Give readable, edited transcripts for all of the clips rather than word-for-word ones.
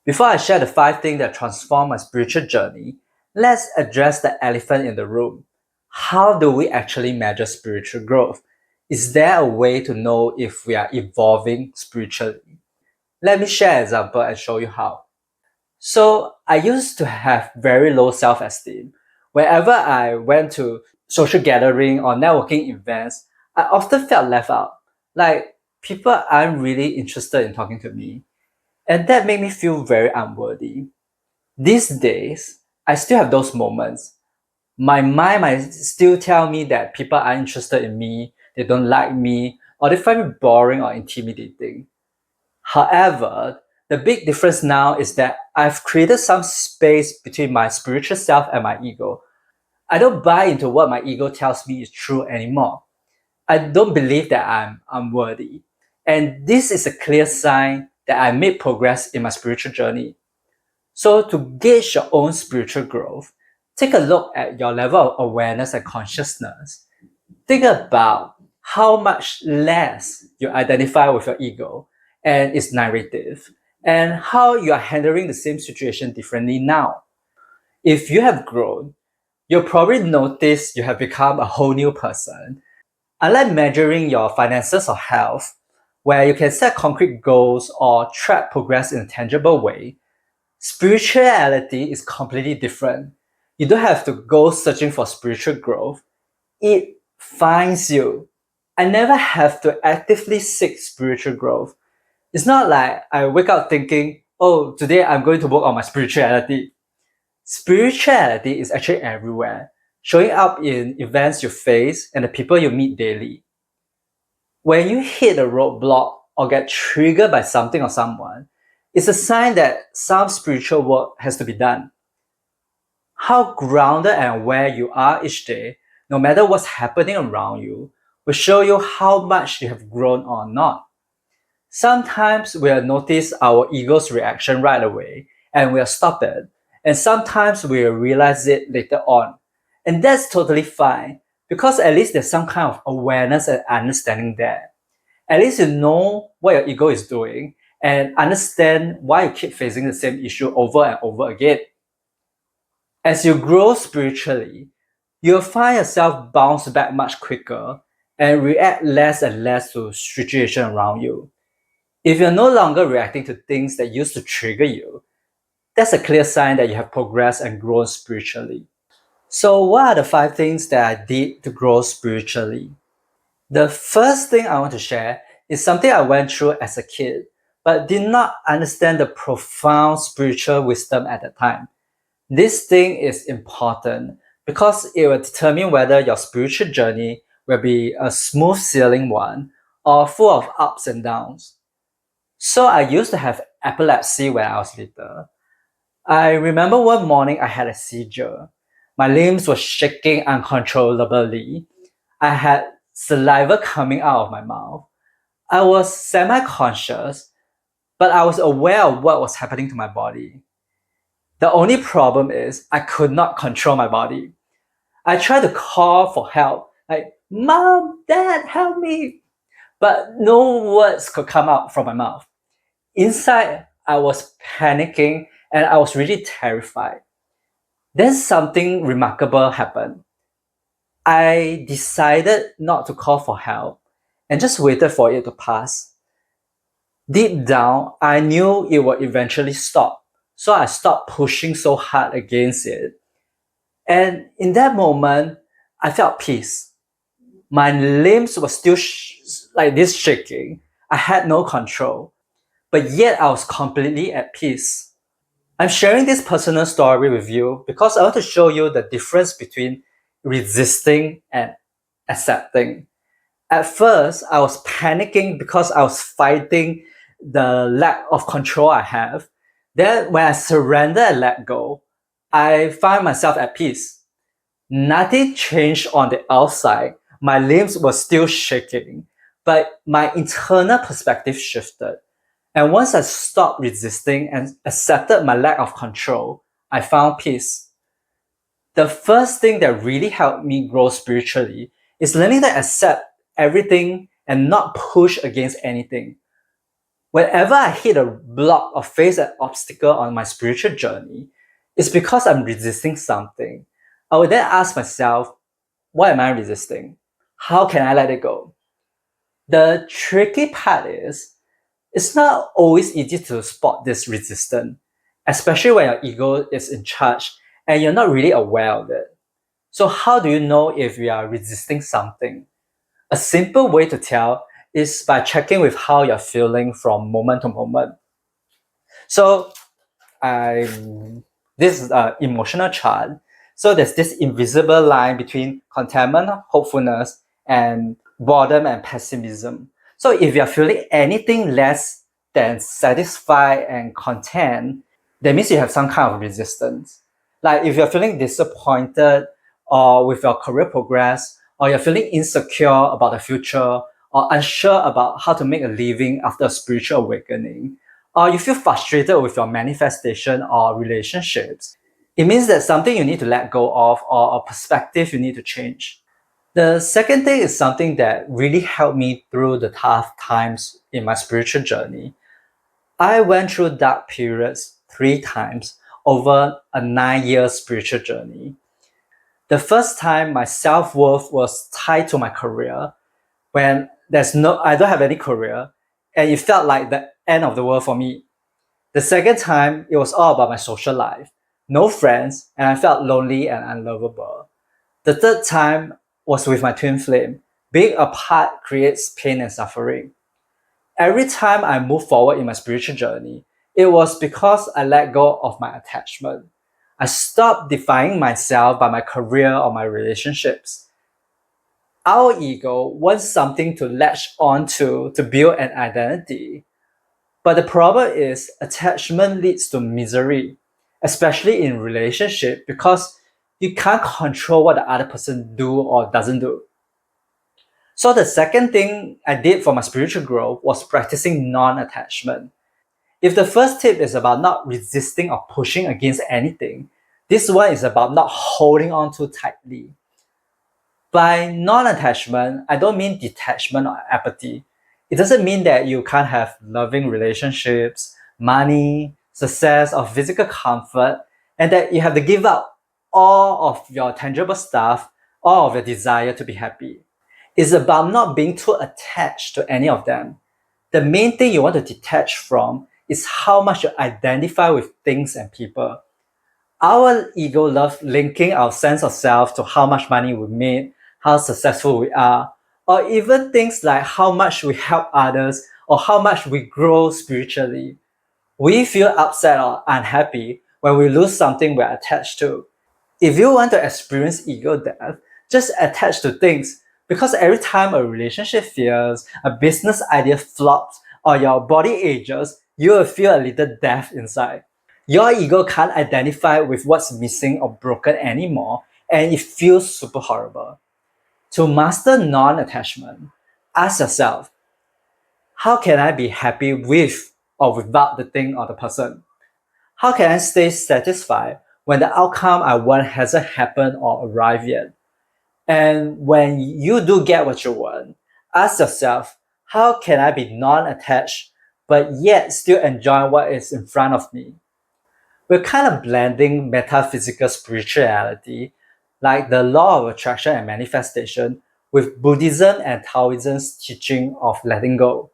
Before I share the 5 things that transform my spiritual journey, let's address the elephant in the room. How do we actually measure spiritual growth? Is there a way to know if we are evolving spiritually? Let me share an example and show you how. So I used to have very low self-esteem. Whenever I went to social gathering or networking events, I often felt left out. Like people aren't really interested in talking to me. And that made me feel very unworthy. These days, I still have those moments. My mind might still tell me that people are interested in me, they don't like me, or they find me boring or intimidating. However, the big difference now is that I've created some space between my spiritual self and my ego. I don't buy into what my ego tells me is true anymore. I don't believe that I'm unworthy. And this is a clear sign that I made progress in my spiritual journey. So, to gauge your own spiritual growth, take a look at your level of awareness and consciousness. Think about how much less you identify with your ego and its narrative, and how you are handling the same situation differently now. If you have grown, you'll probably notice you have become a whole new person. Unlike measuring your finances or health, where you can set concrete goals or track progress in a tangible way, spirituality is completely different. You don't have to go searching for spiritual growth. It finds you. I never have to actively seek spiritual growth. It's not like I wake up thinking, oh, today I'm going to work on my spirituality. Spirituality is actually everywhere, showing up in events you face and the people you meet daily. When you hit a roadblock or get triggered by something or someone, it's a sign that some spiritual work has to be done. How grounded and aware you are each day, no matter what's happening around you, will show you how much you have grown or not. Sometimes we'll notice our ego's reaction right away and we'll stop it. And sometimes we'll realize it later on. And that's totally fine because at least there's some kind of awareness and understanding there. At least you know what your ego is doing and understand why you keep facing the same issue over and over again. As you grow spiritually, you'll find yourself bounce back much quicker and react less and less to situations around you. If you're no longer reacting to things that used to trigger you, that's a clear sign that you have progressed and grown spiritually. So, what are the 5 things that I did to grow spiritually? The first thing I want to share is something I went through as a kid, but did not understand the profound spiritual wisdom at the time. This thing is important because it will determine whether your spiritual journey will be a smooth sailing one or full of ups and downs. So I used to have epilepsy when I was little. I remember one morning I had a seizure. My limbs were shaking uncontrollably. I had saliva coming out of my mouth. I was semi-conscious, but I was aware of what was happening to my body. The only problem is I could not control my body. I tried to call for help, like, Mom, Dad, help me. But no words could come out from my mouth. Inside, I was panicking and I was really terrified. Then something remarkable happened. I decided not to call for help and just waited for it to pass. Deep down, I knew it would eventually stop. So I stopped pushing so hard against it. And in that moment, I felt peace. My limbs were still like this shaking. I had no control, but yet I was completely at peace. I'm sharing this personal story with you because I want to show you the difference between resisting and accepting. At first, I was panicking because I was fighting the lack of control I have. Then, when I surrendered and let go, I found myself at peace. Nothing changed on the outside. My limbs were still shaking, but my internal perspective shifted. And once I stopped resisting and accepted my lack of control, I found peace. The first thing that really helped me grow spiritually is learning to accept everything and not push against anything. Whenever I hit a block or face an obstacle on my spiritual journey, it's because I'm resisting something. I would then ask myself, what am I resisting? How can I let it go? The tricky part is, it's not always easy to spot this resistance, especially when your ego is in charge and you're not really aware of it. So, how do you know if you are resisting something? A simple way to tell is by checking with how you're feeling from moment to moment. So, I this is an emotional chart. So there's this invisible line between contentment, hopefulness, and boredom and pessimism. So if you're feeling anything less than satisfied and content, that means you have some kind of resistance. Like if you're feeling disappointed or with your career progress, or you're feeling insecure about the future, or unsure about how to make a living after a spiritual awakening, or you feel frustrated with your manifestation or relationships, it means that something you need to let go of or a perspective you need to change. The second thing is something that really helped me through the tough times in my spiritual journey. I went through dark periods 3 times over a 9 year spiritual journey. The first time my self-worth was tied to my career when I don't have any career and it felt like the end of the world for me. The second time, it was all about my social life. No friends, and I felt lonely and unlovable. The third time was with my twin flame. Being apart creates pain and suffering. Every time I move forward in my spiritual journey, it was because I let go of my attachment. I stopped defining myself by my career or my relationships. Our ego wants something to latch onto to build an identity. But the problem is attachment leads to misery, especially in relationship, because you can't control what the other person do or doesn't do. So the second thing I did for my spiritual growth was practicing non-attachment. If the first tip is about not resisting or pushing against anything, this one is about not holding on too tightly. By non-attachment, I don't mean detachment or apathy. It doesn't mean that you can't have loving relationships, money, success, or physical comfort, and that you have to give up all of your tangible stuff, all of your desire to be happy. It's about not being too attached to any of them. The main thing you want to detach from is how much you identify with things and people. Our ego loves linking our sense of self to how much money we made, how successful we are, or even things like how much we help others or how much we grow spiritually. We feel upset or unhappy when we lose something we're attached to. If you want to experience ego death, just attach to things, because every time a relationship fails, a business idea flops, or your body ages, you will feel a little death inside. Your ego can't identify with what's missing or broken anymore, and it feels super horrible. To master non attachment, ask yourself, how can I be happy with or without the thing or the person? How can I stay satisfied when the outcome I want hasn't happened or arrived yet? And when you do get what you want, ask yourself, how can I be non attached but yet still enjoy what is in front of me? We're kind of blending metaphysical spirituality, like the law of attraction and manifestation, with Buddhism and Taoism's teaching of letting go.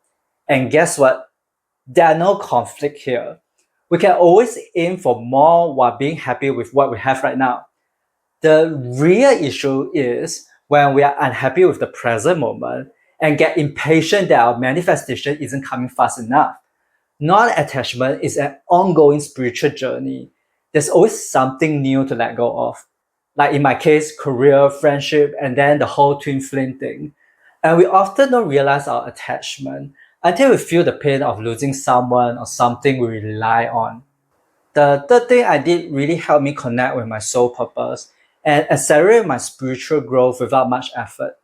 And guess what? There are no conflict here. We can always aim for more while being happy with what we have right now. The real issue is when we are unhappy with the present moment and get impatient that our manifestation isn't coming fast enough. Non-attachment is an ongoing spiritual journey. There's always something new to let go of. Like in my case, career, friendship, and then the whole twin flame thing. And we often don't realize our attachment until we feel the pain of losing someone or something we rely on. The third thing I did really helped me connect with my soul purpose and accelerate my spiritual growth without much effort.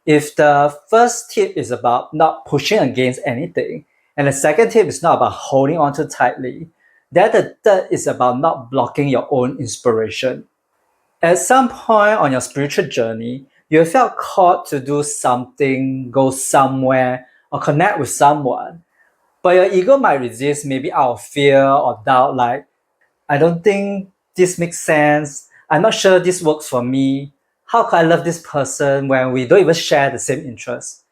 If the first tip is about not pushing against anything, and the second tip is not about holding on too tightly, then the third is about not blocking your own inspiration. At some point on your spiritual journey, you have felt called to do something, go somewhere, or connect with someone. But your ego might resist, maybe out of fear or doubt, like, I don't think this makes sense. I'm not sure this works for me. How can I love this person when we don't even share the same interests?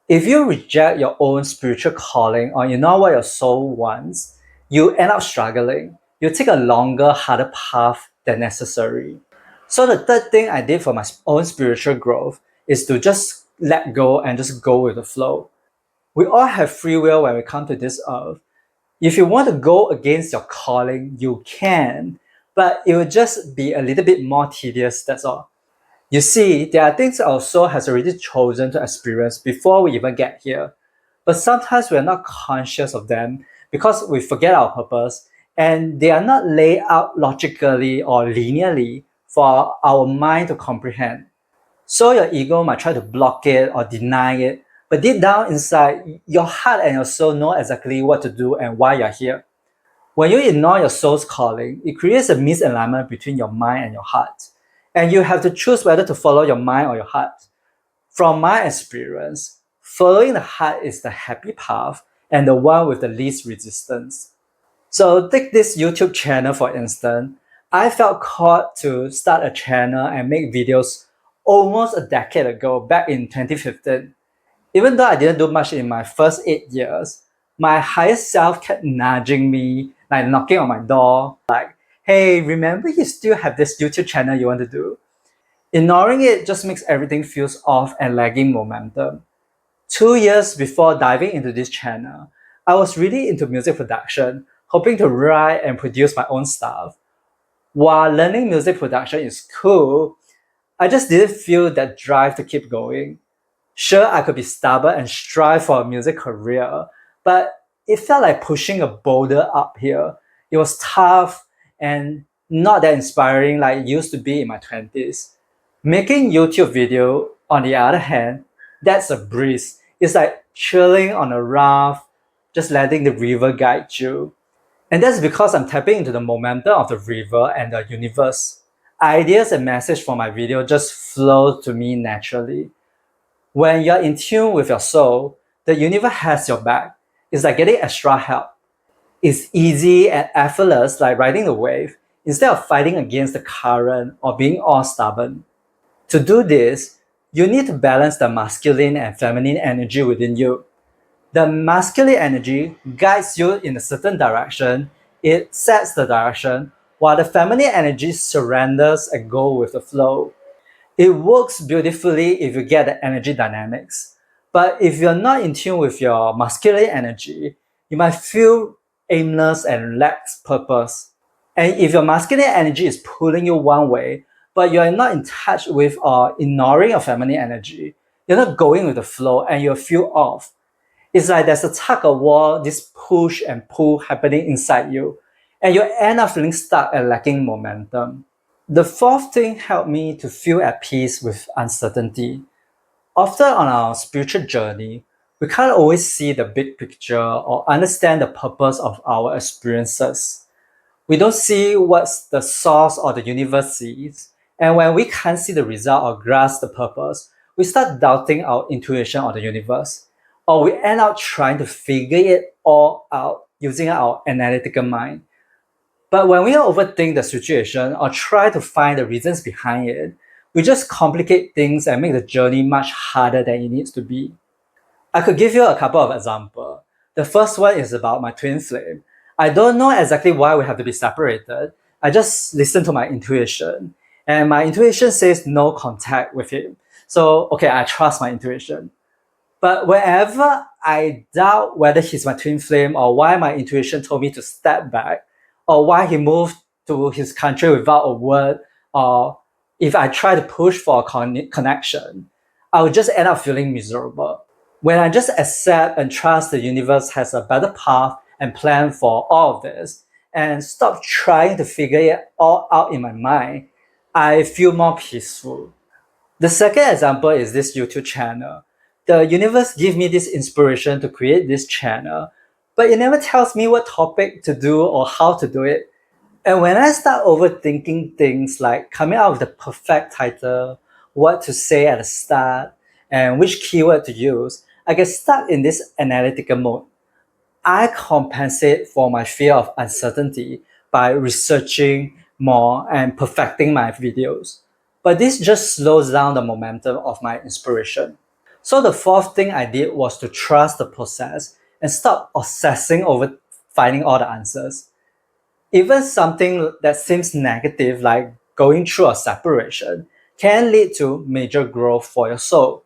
If you reject your own spiritual calling or you know what your soul wants, you end up struggling. You take a longer, harder path than necessary. So the third thing I did for my own spiritual growth is to just let go and just go with the flow. We all have free will when we come to this earth. If you want to go against your calling, you can, but it will just be a little bit more tedious, that's all. You see, there are things our soul has already chosen to experience before we even get here. But sometimes we are not conscious of them because we forget our purpose and they are not laid out logically or linearly for our mind to comprehend. So your ego might try to block it or deny it, but deep down inside, your heart and your soul know exactly what to do and why you're here. When you ignore your soul's calling, it creates a misalignment between your mind and your heart. And you have to choose whether to follow your mind or your heart. From my experience, following the heart is the happy path and the one with the least resistance. So take this YouTube channel for instance. I felt called to start a channel and make videos almost a decade ago, back in 2015. Even though I didn't do much in my first 8 years, my higher self kept nudging me, like knocking on my door, like, hey, remember you still have this YouTube channel you want to do? Ignoring it just makes everything feels off and lagging momentum. 2 years before diving into this channel, I was really into music production, hoping to write and produce my own stuff. While learning music production is cool, I just didn't feel that drive to keep going. Sure, I could be stubborn and strive for a music career, but it felt like pushing a boulder uphill. It was tough and not that inspiring like it used to be in my 20s. Making YouTube video, on the other hand, that's a breeze. It's like chilling on a raft, just letting the river guide you. And that's because I'm tapping into the momentum of the river and the universe. Ideas and message for my video just flow to me naturally. When you're in tune with your soul, the universe has your back. It's like getting extra help. It's easy and effortless, like riding the wave, instead of fighting against the current or being all stubborn. To do this, you need to balance the masculine and feminine energy within you. The masculine energy guides you in a certain direction, it sets the direction, while the feminine energy surrenders and goes with the flow. It works beautifully if you get the energy dynamics. But if you're not in tune with your masculine energy, you might feel aimless and lacks purpose. And if your masculine energy is pulling you one way, but you're not in touch with or ignoring your feminine energy, you're not going with the flow and you'll feel off. It's like there's a tug of war, this push and pull happening inside you, and you end up feeling stuck and lacking momentum. The fourth thing helped me to feel at peace with uncertainty. Often on our spiritual journey, we can't always see the big picture or understand the purpose of our experiences. We don't see what the source or the universe sees. And when we can't see the result or grasp the purpose, we start doubting our intuition or the universe. Or we end up trying to figure it all out using our analytical mind. But when we overthink the situation or try to find the reasons behind it, we just complicate things and make the journey much harder than it needs to be. I could give you a couple of examples. The first one is about my twin flame. I don't know exactly why we have to be separated. I just listen to my intuition. And my intuition says no contact with him. So, okay, I trust my intuition. But whenever I doubt whether he's my twin flame or why my intuition told me to step back or why he moved to his country without a word or if I try to push for a connection, I would just end up feeling miserable. When I just accept and trust the universe has a better path and plan for all of this and stop trying to figure it all out in my mind, I feel more peaceful. The second example is this YouTube channel. The universe gives me this inspiration to create this channel, but it never tells me what topic to do or how to do it. And when I start overthinking things like coming out with the perfect title, what to say at the start, and which keyword to use, I get stuck in this analytical mode. I compensate for my fear of uncertainty by researching more and perfecting my videos. But this just slows down the momentum of my inspiration. So the fourth thing I did was to trust the process and stop obsessing over finding all the answers. Even something that seems negative, like going through a separation, can lead to major growth for your soul.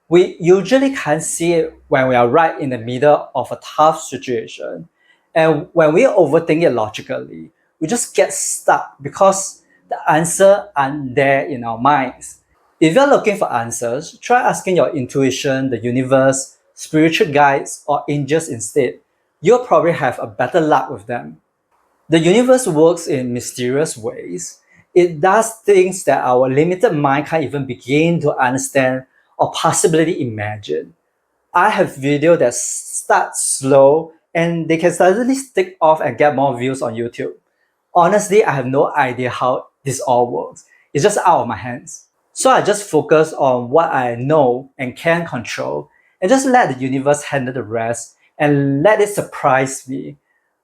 We usually can't see it when we are right in the middle of a tough situation. And when we overthink it logically, we just get stuck because the answer aren't there in our minds. If you're looking for answers, try asking your intuition, the universe, spiritual guides, or angels instead. You'll probably have a better luck with them. The universe works in mysterious ways. It does things that our limited mind can't even begin to understand or possibly imagine. I have videos that start slow and they can suddenly stick off and get more views on YouTube. Honestly, I have no idea how this all works. It's just out of my hands. So I just focus on what I know and can control and just let the universe handle the rest and let it surprise me.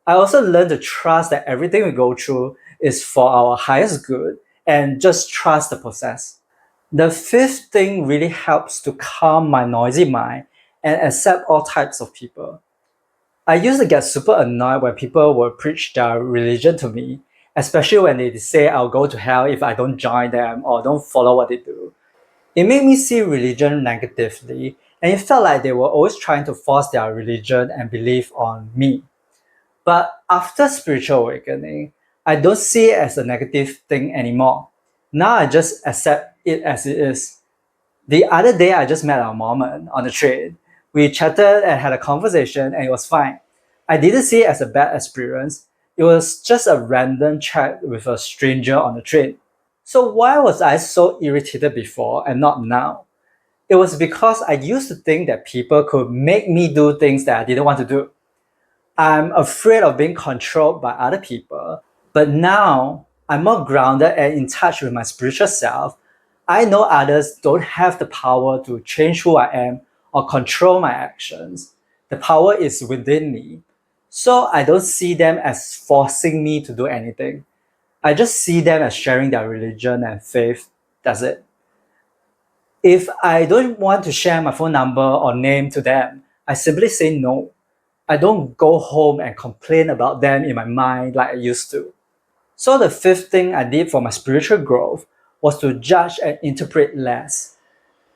I also learned to trust that everything we go through is for our highest good and just trust the process. The fifth thing really helps to calm my noisy mind and accept all types of people. I used to get super annoyed when people would preach their religion to me, especially when they say I'll go to hell if I don't join them or don't follow what they do. It made me see religion negatively, and it felt like they were always trying to force their religion and belief on me. But after spiritual awakening, I don't see it as a negative thing anymore. Now I just accept it as it is. The other day, I just met a Mormon on the train. We chatted and had a conversation, and it was fine. I didn't see it as a bad experience. It was just a random chat with a stranger on the train. So, why was I so irritated before and not now? It was because I used to think that people could make me do things that I didn't want to do. I'm afraid of being controlled by other people, but now I'm more grounded and in touch with my spiritual self. I know others don't have the power to change who I am or control my actions. The power is within me. So I don't see them as forcing me to do anything. I just see them as sharing their religion and faith. That's it. If I don't want to share my phone number or name to them, I simply say no. I don't go home and complain about them in my mind like I used to. So the fifth thing I did for my spiritual growth was to judge and interpret less.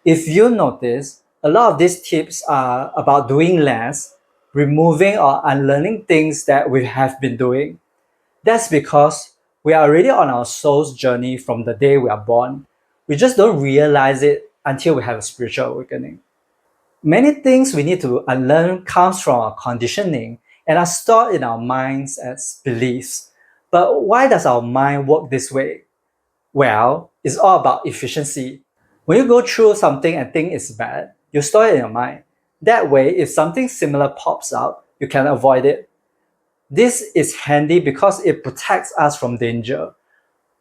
If you notice, a lot of these tips are about doing less, removing or unlearning things that we have been doing. That's because we are already on our soul's journey from the day we are born. We just don't realize it until we have a spiritual awakening. Many things we need to unlearn comes from our conditioning and are stored in our minds as beliefs. But why does our mind work this way? Well, it's all about efficiency. When you go through something and think it's bad, you store it in your mind. That way, if something similar pops up, you can avoid it. This is handy because it protects us from danger.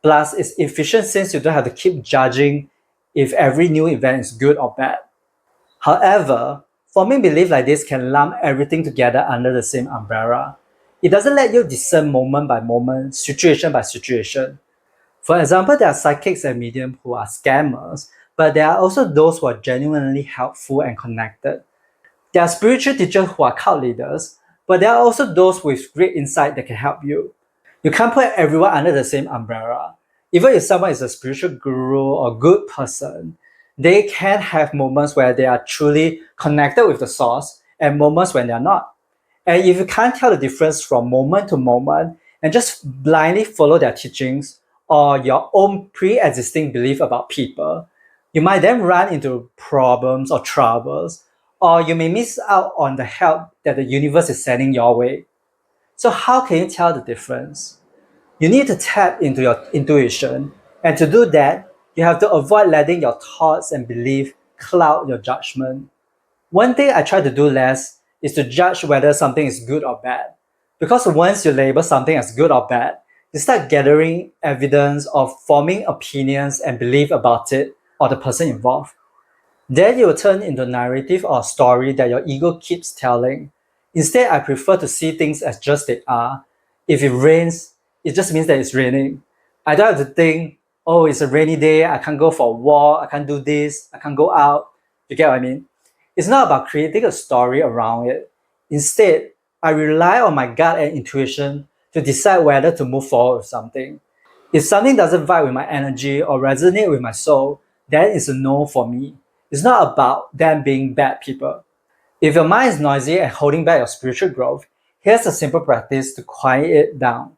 Plus, it's efficient since you don't have to keep judging if every new event is good or bad. However, forming belief like this can lump everything together under the same umbrella. It doesn't let you discern moment by moment, situation by situation. For example, there are psychics and mediums who are scammers, but there are also those who are genuinely helpful and connected. There are spiritual teachers who are cult leaders, but there are also those with great insight that can help you. You can't put everyone under the same umbrella. Even if someone is a spiritual guru or good person, they can have moments where they are truly connected with the source and moments when they are not. And if you can't tell the difference from moment to moment and just blindly follow their teachings or your own pre existing belief about people, you might then run into problems or troubles, or you may miss out on the help that the universe is sending your way. So, how can you tell the difference? You need to tap into your intuition, and to do that, you have to avoid letting your thoughts and belief cloud your judgment. One thing I try to do less is to judge whether something is good or bad. Because once you label something as good or bad, you start gathering evidence of forming opinions and belief about it or the person involved. Then you will turn into a narrative or story that your ego keeps telling. Instead, I prefer to see things as just they are. If it rains, it just means that it's raining. I don't have to think, oh, it's a rainy day, I can't go for a walk, I can't do this, I can't go out. You get what I mean? It's not about creating a story around it. Instead, I rely on my gut and intuition to decide whether to move forward with something. If something doesn't vibe with my energy or resonate with my soul, then it's a no for me. It's not about them being bad people. If your mind is noisy and holding back your spiritual growth, here's a simple practice to quiet it down.